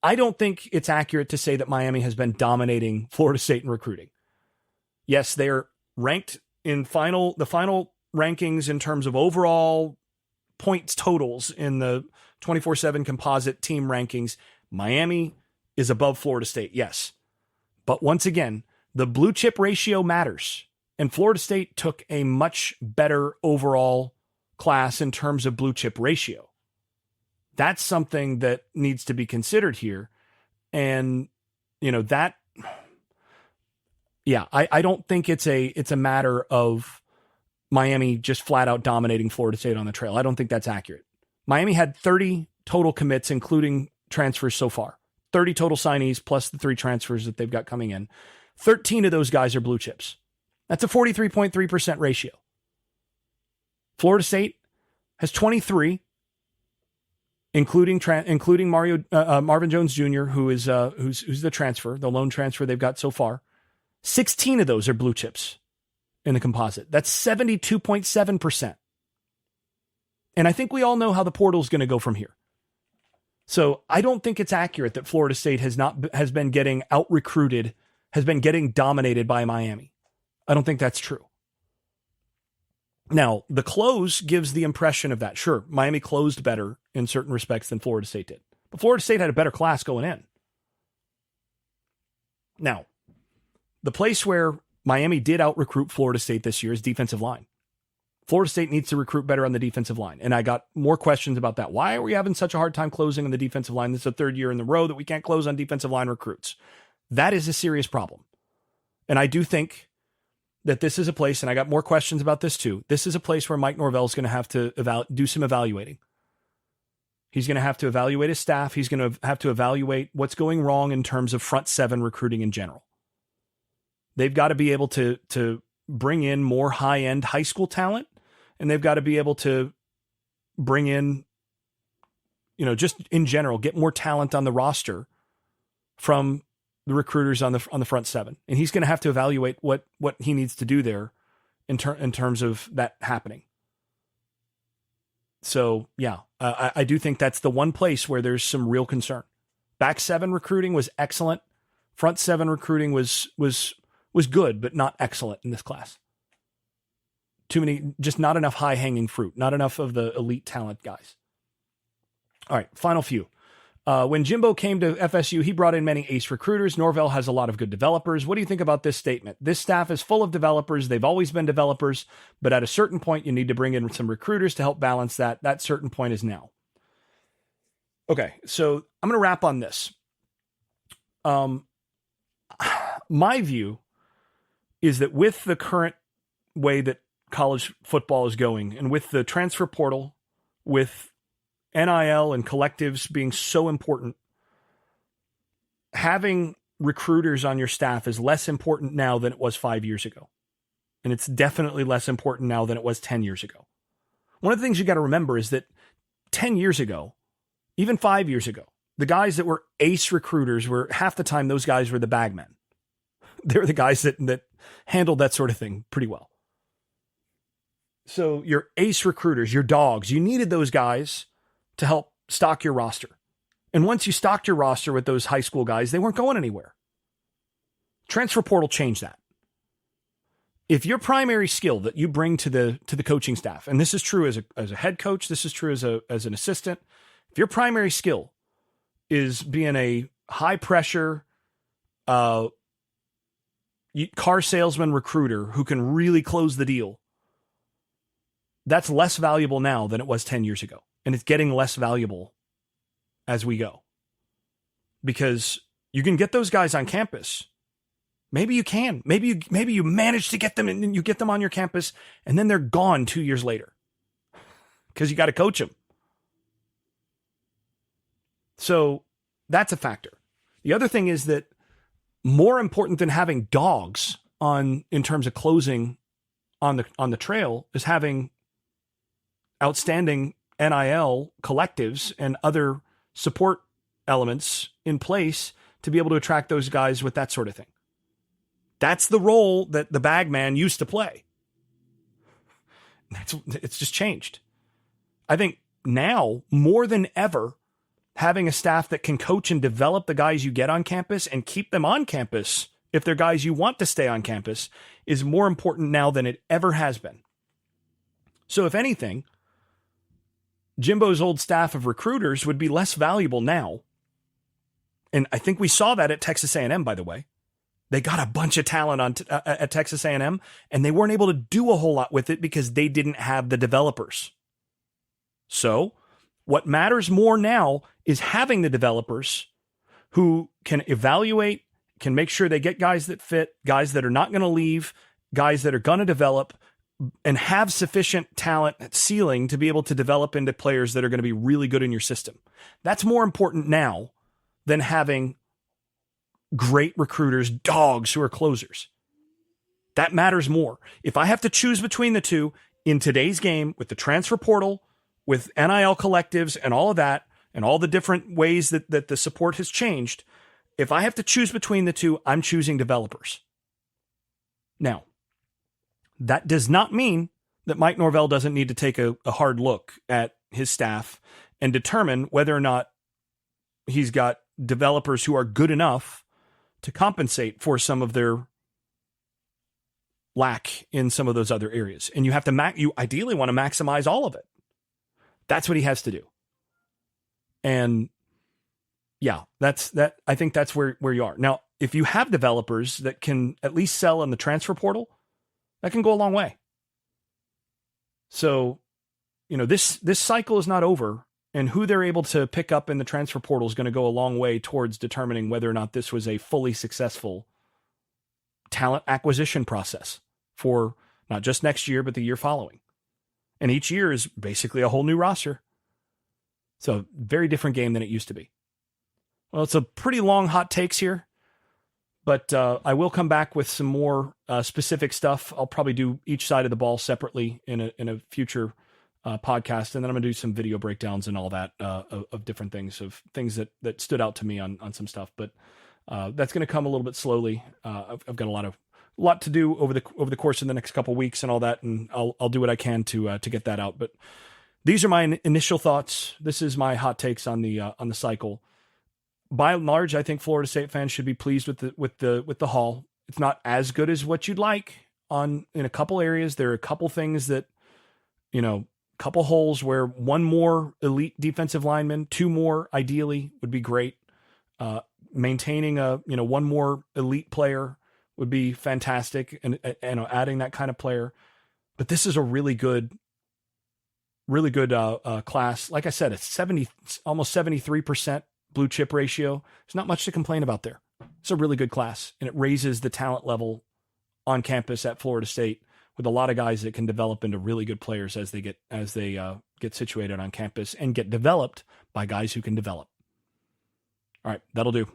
I don't think it's accurate to say that Miami has been dominating Florida State in recruiting. Yes, they are ranked in the final rankings in terms of overall points totals in the 24/7 composite team rankings. Miami is above Florida State, yes. But once again, the blue chip ratio matters. And Florida State took a much better overall class in terms of blue chip ratio. That's something that needs to be considered here. And, I don't think it's a matter of Miami just flat out dominating Florida State on the trail. I don't think that's accurate. Miami had 30 total commits, including transfers so far. 30 total signees plus the 3 transfers that they've got coming in. 13 of those guys are blue chips. That's a 43.3% ratio. Florida State has 23, including Marvin Jones Jr., who's the transfer, the lone transfer they've got so far. 16 of those are blue chips in the composite. That's 72.7%. And I think we all know how the portal is going to go from here. So I don't think it's accurate that Florida State has been getting out recruited, has been getting dominated by Miami. I don't think that's true. Now, the close gives the impression of that. Sure, Miami closed better in certain respects than Florida State did. But Florida State had a better class going in. Now, the place where Miami did out-recruit Florida State this year is defensive line. Florida State needs to recruit better on the defensive line. And I got more questions about that. Why are we having such a hard time closing on the defensive line? This is the third year in a row that we can't close on defensive line recruits. That is a serious problem. And I do think that this is a place, and I got more questions about this too, this is a place where Mike Norvell is going to have to do some evaluating. He's going to have to evaluate his staff. He's going to have to evaluate what's going wrong in terms of front seven recruiting in general. They've got to be able to bring in more high-end high school talent, and they've got to be able to bring in, just in general, get more talent on the roster from the recruiters on the front seven. And he's going to have to evaluate what he needs to do there in terms of that happening. So, yeah, I do think that's the one place where there's some real concern. Back seven recruiting was excellent. Front seven recruiting was good, but not excellent in this class. Too many, just not enough high-hanging fruit, not enough of the elite talent guys. All right, final few. When Jimbo came to FSU, he brought in many ace recruiters. Norvell has a lot of good developers. What do you think about this statement? This staff is full of developers. They've always been developers, but at a certain point, you need to bring in some recruiters to help balance that. That certain point is now. Okay, so I'm going to wrap on this. My view is that with the current way that college football is going, and with the transfer portal, with NIL and collectives being so important, having recruiters on your staff is less important now than it was 5 years ago. And it's definitely less important now than it was 10 years ago. One of the things you got to remember is that 10 years ago, even 5 years ago, the guys that were ace recruiters were half the time those guys were the bagmen. They're the guys that handled that sort of thing pretty well. So your ace recruiters, your dogs, you needed those guys to help stock your roster. And once you stocked your roster with those high school guys, they weren't going anywhere. Transfer portal changed that. If your primary skill that you bring to the coaching staff, and this is true as a head coach, this is true as an assistant, if your primary skill is being a high pressure car salesman recruiter who can really close the deal, that's less valuable now than it was 10 years ago. And it's getting less valuable as we go. Because you can get those guys on campus. Maybe you can. Maybe you manage to get them and you get them on your campus and then they're gone 2 years later. Because you got to coach them. So that's a factor. The other thing is that more important than having dogs in terms of closing on the trail is having outstanding NIL collectives and other support elements in place to be able to attract those guys with that sort of thing. That's the role that the bagman used to play. It's just changed. I think now, more than ever, having a staff that can coach and develop the guys you get on campus and keep them on campus, if they're guys you want to stay on campus, is more important now than it ever has been. So if anything, Jimbo's old staff of recruiters would be less valuable now. And I think we saw that at Texas A&M, by the way. They got a bunch of talent at Texas A&M, and they weren't able to do a whole lot with it because they didn't have the developers. So what matters more now is having the developers who can evaluate, can make sure they get guys that fit, guys that are not going to leave, guys that are going to develop, and have sufficient talent at ceiling to be able to develop into players that are going to be really good in your system. That's more important now than having great recruiters, dogs who are closers. That matters more. If I have to choose between the two in today's game with the transfer portal, with NIL collectives and all of that, and all the different ways that the support has changed, if I have to choose between the two, I'm choosing developers. Now, that does not mean that Mike Norvell doesn't need to take a hard look at his staff and determine whether or not he's got developers who are good enough to compensate for some of their lack in some of those other areas. And you have to you ideally want to maximize all of it. That's what he has to do. And yeah, I think that's where you are. Now, if you have developers that can at least sell in the transfer portal, that can go a long way. So, this cycle is not over, and who they're able to pick up in the transfer portal is going to go a long way towards determining whether or not this was a fully successful talent acquisition process for not just next year, but the year following. And each year is basically a whole new roster. So, very different game than it used to be. Well, it's a pretty long hot takes here, but I will come back with some more specific stuff. I'll probably do each side of the ball separately in a future podcast, and then I'm going to do some video breakdowns and all that of different things, of things that stood out to me on some stuff. But that's going to come a little bit slowly. I've got a lot to do over the course of the next couple of weeks and all that, and I'll do what I can to get that out. But these are my initial thoughts. This is my hot takes on the cycle. By and large, I think Florida State fans should be pleased with the haul. It's not as good as what you'd like in a couple areas. There are a couple things that, couple holes where one more elite defensive lineman, two more ideally would be great. Maintaining one more elite player would be fantastic, and adding that kind of player. But this is a really good class. Like I said, it's almost 73% blue chip ratio. There's not much to complain about there. It's a really good class, and it raises the talent level on campus at Florida State with a lot of guys that can develop into really good players as they get situated on campus and get developed by guys who can develop. All right, that'll do.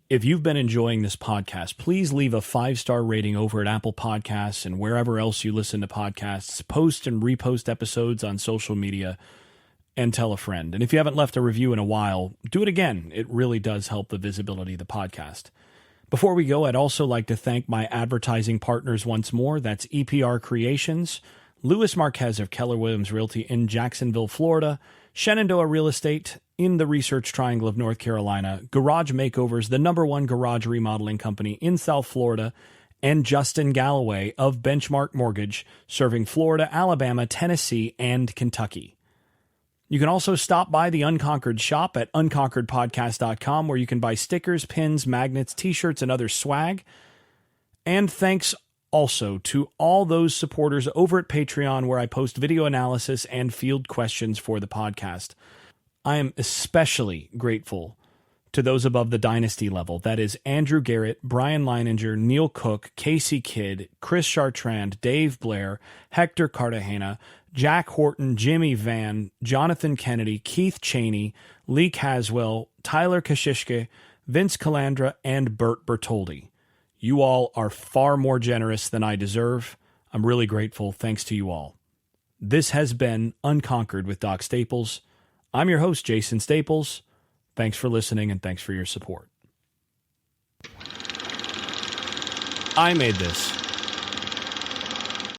If you've been enjoying this podcast, please leave a 5-star rating over at Apple Podcasts and wherever else you listen to podcasts. Post and repost episodes on social media and tell a friend. And if you haven't left a review in a while, do it again. It really does help the visibility of the podcast. Before we go, I'd also like to thank my advertising partners once more. That's EPR Creations, Louis Marquez of Keller Williams Realty in Jacksonville, Florida, Shenandoah Real Estate in the Research Triangle of North Carolina, Garage Makeovers, the #1 garage remodeling company in South Florida, and Justin Galloway of Benchmark Mortgage, serving Florida, Alabama, Tennessee, and Kentucky. You can also stop by the Unconquered Shop at unconqueredpodcast.com, where you can buy stickers, pins, magnets, t-shirts, and other swag. And thanks also to all those supporters over at Patreon, where I post video analysis and field questions for the podcast. I am especially grateful to those above the dynasty level. That is Andrew Garrett, Brian Leininger, Neil Cook, Casey Kidd, Chris Chartrand, Dave Blair, Hector Cartagena, Jack Horton, Jimmy Van, Jonathan Kennedy, Keith Cheney, Lee Caswell, Tyler Kashishke, Vince Calandra, and Bert Bertoldi. You all are far more generous than I deserve. I'm really grateful. Thanks to you all. This has been Unconquered with Doc Staples. I'm your host, Jason Staples. Thanks for listening, and thanks for your support. I made this.